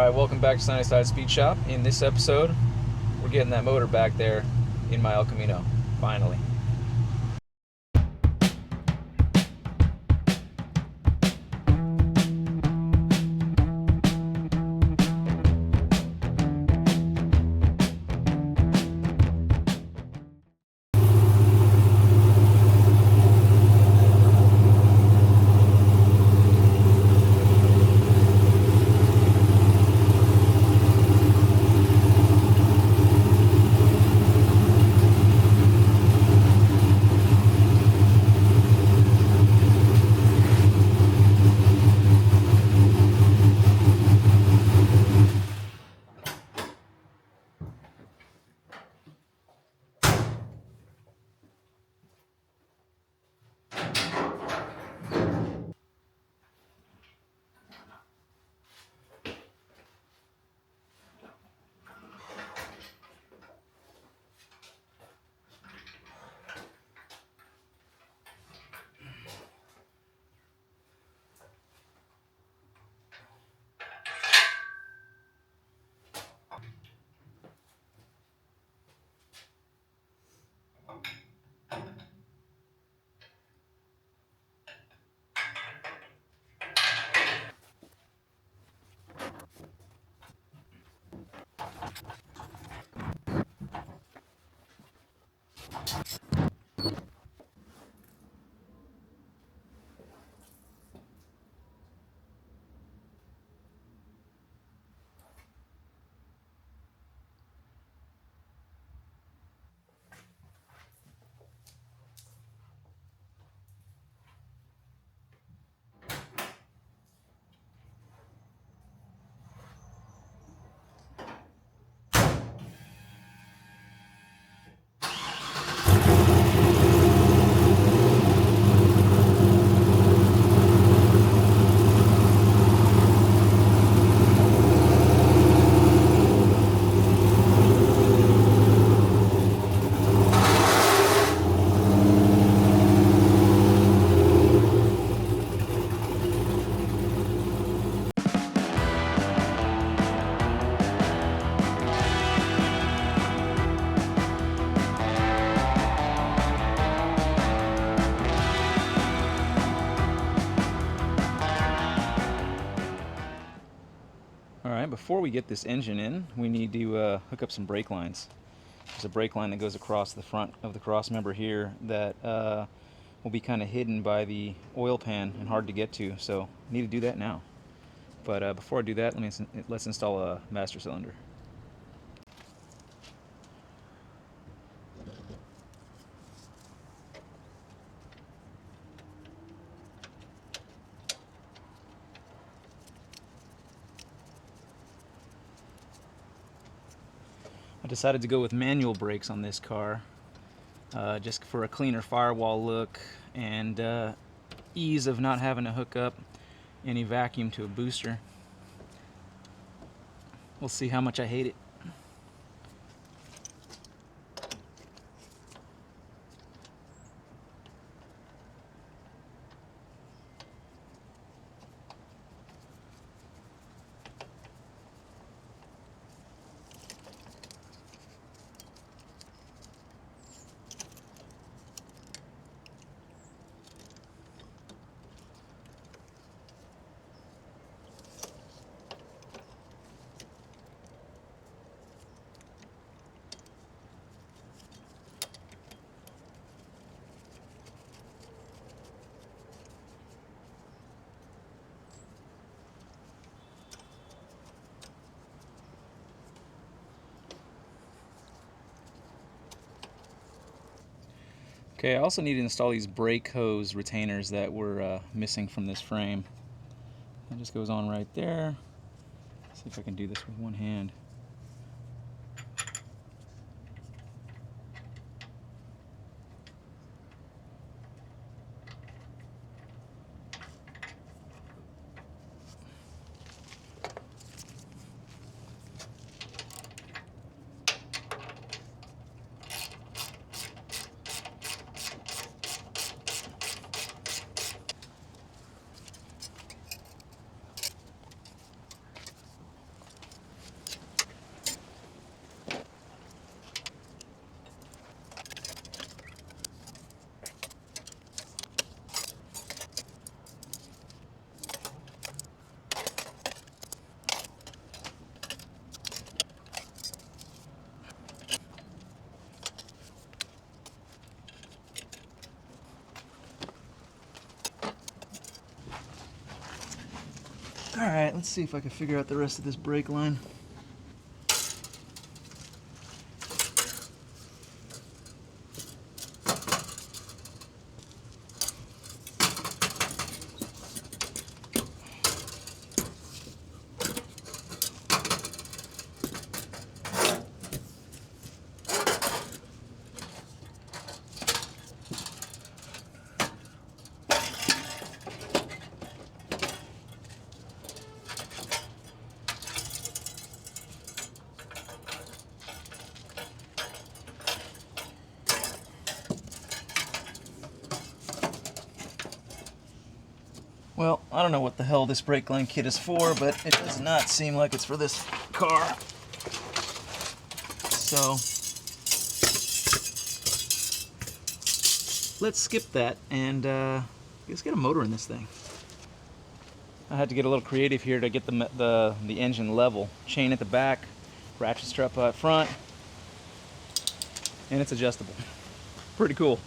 Alright, welcome back to Sunnyside Speed Shop. In this episode, we're getting that motor back there in my El Camino, finally. Alright, before we get this engine in, we need to hook up some brake lines. There's a brake line that goes across the front of the Crossmember here that will be kind of hidden by the oil pan and hard to get to, so I need to do that now. But before I do that, let's install a master cylinder. I decided to go with manual brakes on this car just for a cleaner firewall look and ease of not having to hook up any vacuum to a booster. We'll see how much I hate it. Okay, I also need to install these brake hose retainers that were missing from this frame. That just goes on right there. Let's see if I can do this with one hand. see if I can figure out the rest of this brake line. Well, I don't know what the hell this brake line kit is for, but it does not seem like it's for this car. So, let's skip that and let's get a motor in this thing. I had to get a little creative here to get the engine level. Chain at the back, ratchet strap out front, and it's adjustable. Pretty cool.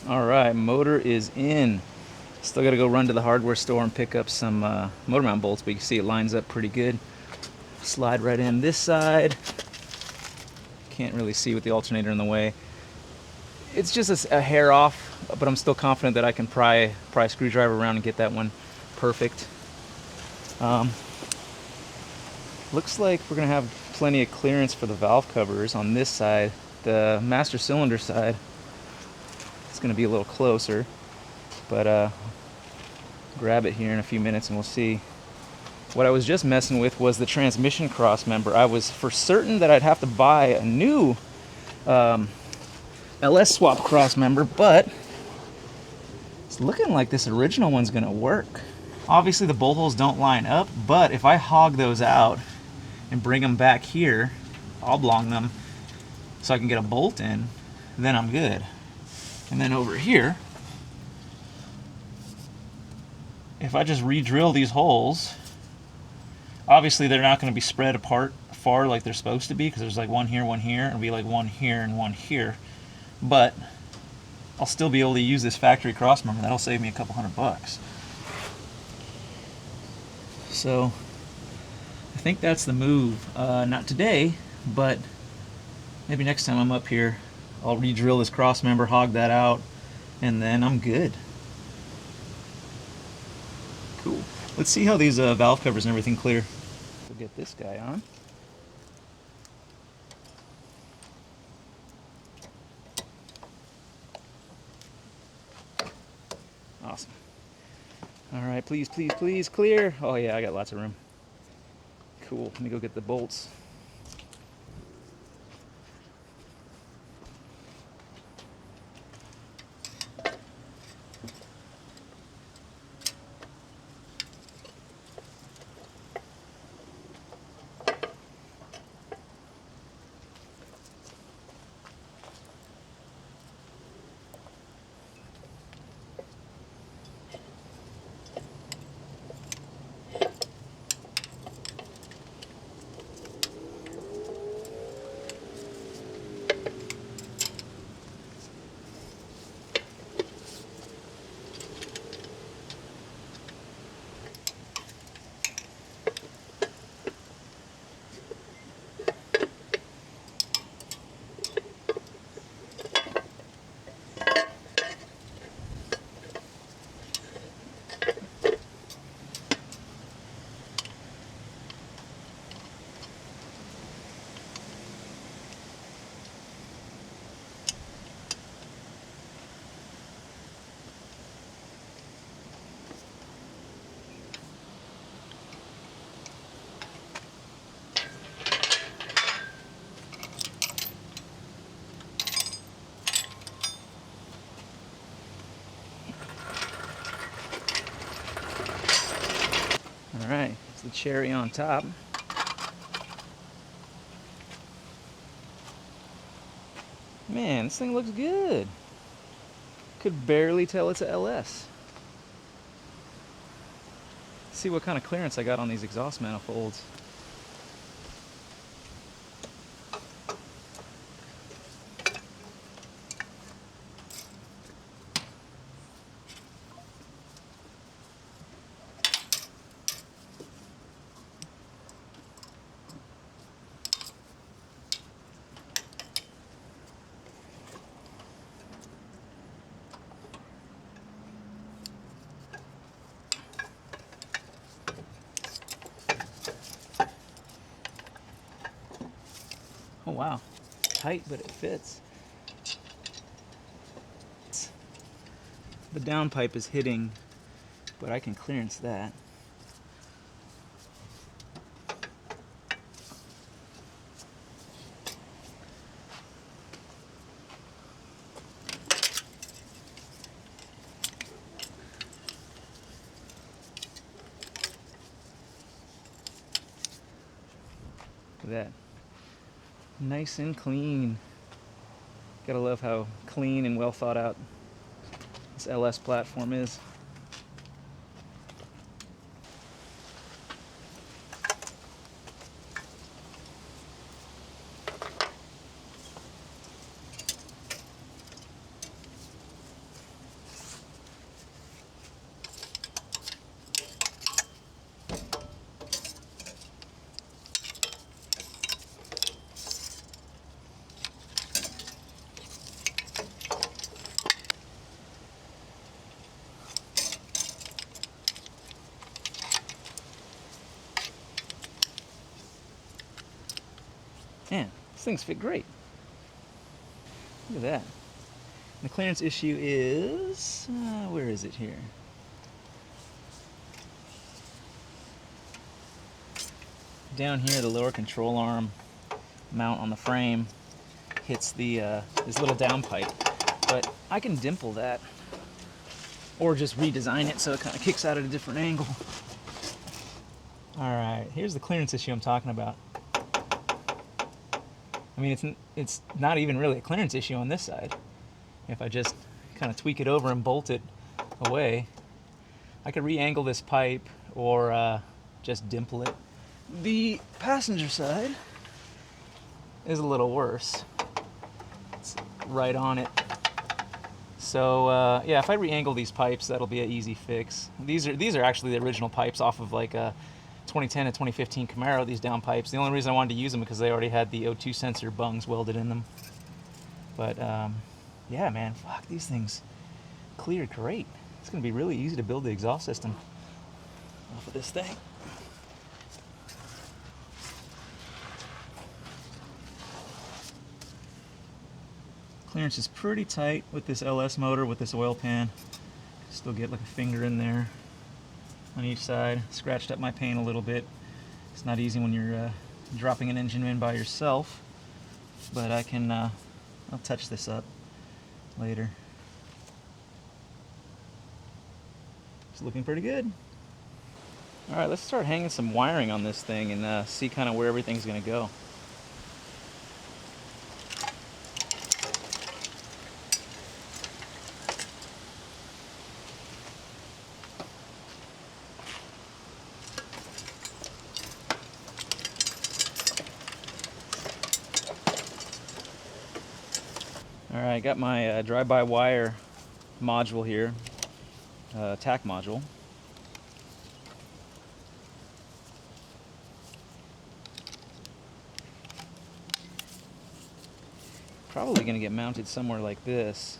All right, motor is in. Still got to go run to the hardware store and pick up some motor mount bolts, but you can see it lines up pretty good. Slide right in this side. Can't really see with the alternator in the way. It's just a hair off, but I'm still confident that I can pry a screwdriver around and get that one perfect. Looks like we're gonna have plenty of clearance for the valve covers on this side. The master cylinder side, it's gonna be a little closer, but grab it here in a few minutes and we'll see. What I was just messing with was the transmission crossmember. I was for certain that I'd have to buy a new LS swap crossmember, but it's looking like this original one's gonna work. Obviously the bolt holes don't line up, but if I hog those out and bring them back here, oblong them so I can get a bolt in, then I'm good. And then over here, if I just re-drill these holes, obviously they're not going to be spread apart far like they're supposed to be, because there's like one here, and it'll be like one here and one here. But I'll still be able to use this factory crossmember. That'll save me a couple $100. So I think that's the move. Not today, but maybe next time I'm up here, I'll re-drill this crossmember, hog that out, and then I'm good. Cool. Let's see how these valve covers and everything clear. We'll get this guy on. Awesome. All right, please, please, please, clear. Oh yeah, I got lots of room. Cool, let me go get the bolts. All right, it's the cherry on top. Man, this thing looks good. Could barely tell it's a LS. Let's see what kind of clearance I got on these exhaust manifolds. Oh wow, tight, but it fits. The downpipe is hitting, but I can clearance that. Look at that. Nice and clean. Gotta love how clean and well thought out this LS platform is. Man, these things fit great. Look at that. The clearance issue is, where is it here? Down here, the lower control arm mount on the frame hits the this little downpipe, but I can dimple that or just redesign it so it kind of kicks out at a different angle. All right, here's the clearance issue I'm talking about. I mean, it's not even really a clearance issue on this side. If I just kind of tweak it over and bolt it away, I could re-angle this pipe or just dimple it. The passenger side is a little worse. It's right on it. So yeah, if I re-angle these pipes, that'll be an easy fix. These are actually the original pipes off of like a 2010 and 2015 Camaro, these down pipes. The only reason I wanted to use them because they already had the O2 sensor bungs welded in them. But yeah, man, fuck, these things clear great. It's gonna be really easy to build the exhaust system off of this thing. Clearance is pretty tight with this LS motor, with this oil pan. Still get like a finger in there on each side. Scratched up my paint a little bit. It's not easy when you're dropping an engine in by yourself, but I can, I'll touch this up later. It's looking pretty good. All right, let's start hanging some wiring on this thing and see kind of where everything's gonna go. Alright, I got my drive-by-wire module here, tack module. Probably going to get mounted somewhere like this.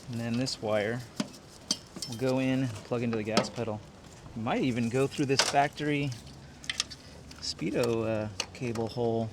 And then this wire will go in and plug into the gas pedal. It might even go through this factory speedo cable hole.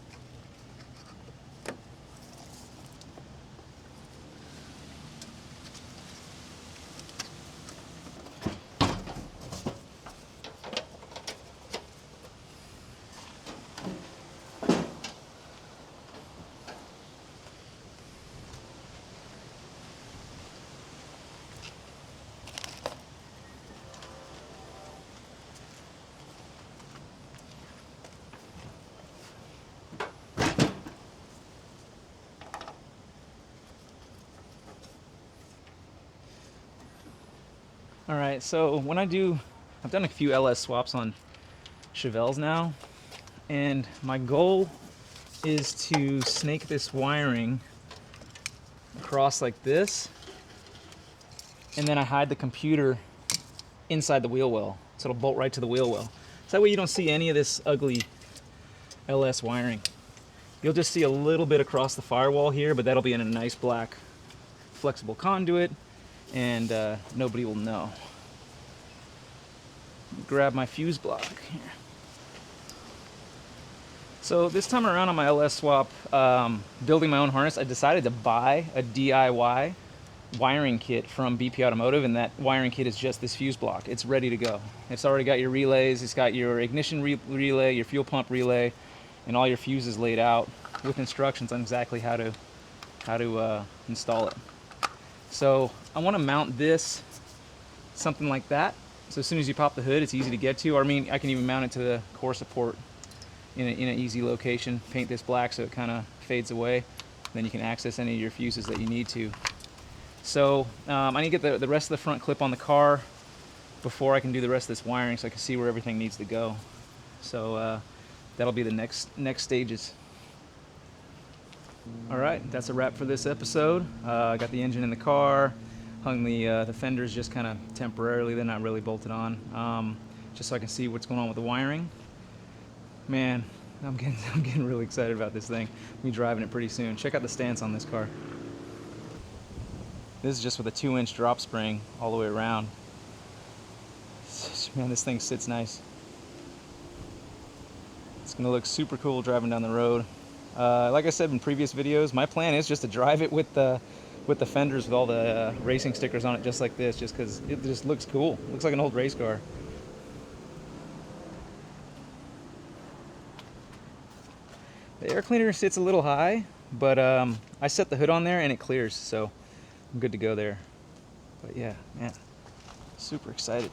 All right, so I've done a few LS swaps on Chevelles now, and my goal is to snake this wiring across like this, and then I hide the computer inside the wheel well, so it'll bolt right to the wheel well. So that way you don't see any of this ugly LS wiring. You'll just see a little bit across the firewall here, but that'll be in a nice black flexible conduit, and nobody will know. Grab my fuse block here. So this time around on my LS swap, building my own harness, I decided to buy a DIY wiring kit from BP Automotive, and that wiring kit is just this fuse block. It's ready to go. It's already got your relays, it's got your ignition relay, your fuel pump relay, and all your fuses laid out with instructions on exactly how to install it. So I want to mount this something like that. So as soon as you pop the hood, it's easy to get to. Or I mean, I can even mount it to the core support in an easy location. Paint this black so it kind of fades away. Then you can access any of your fuses that you need to. So I need to get the rest of the front clip on the car before I can do the rest of this wiring, so I can see where everything needs to go. So that'll be the next stages. All right, that's a wrap for this episode. I got the engine in the car, hung the fenders just kind of temporarily, they're not really bolted on, just so I can see what's going on with the wiring. Man, I'm getting really excited about this thing. I'll be driving it pretty soon. Check out the stance on this car. This is just with a 2-inch drop spring all the way around. Man, this thing sits nice. It's gonna look super cool driving down the road. Like I said in previous videos, my plan is just to drive it with the fenders with all the racing stickers on it, just like this, just because it just looks cool. It looks like an old race car. The air cleaner sits a little high, but I set the hood on there and it clears, so I'm good to go there. But yeah, man, super excited.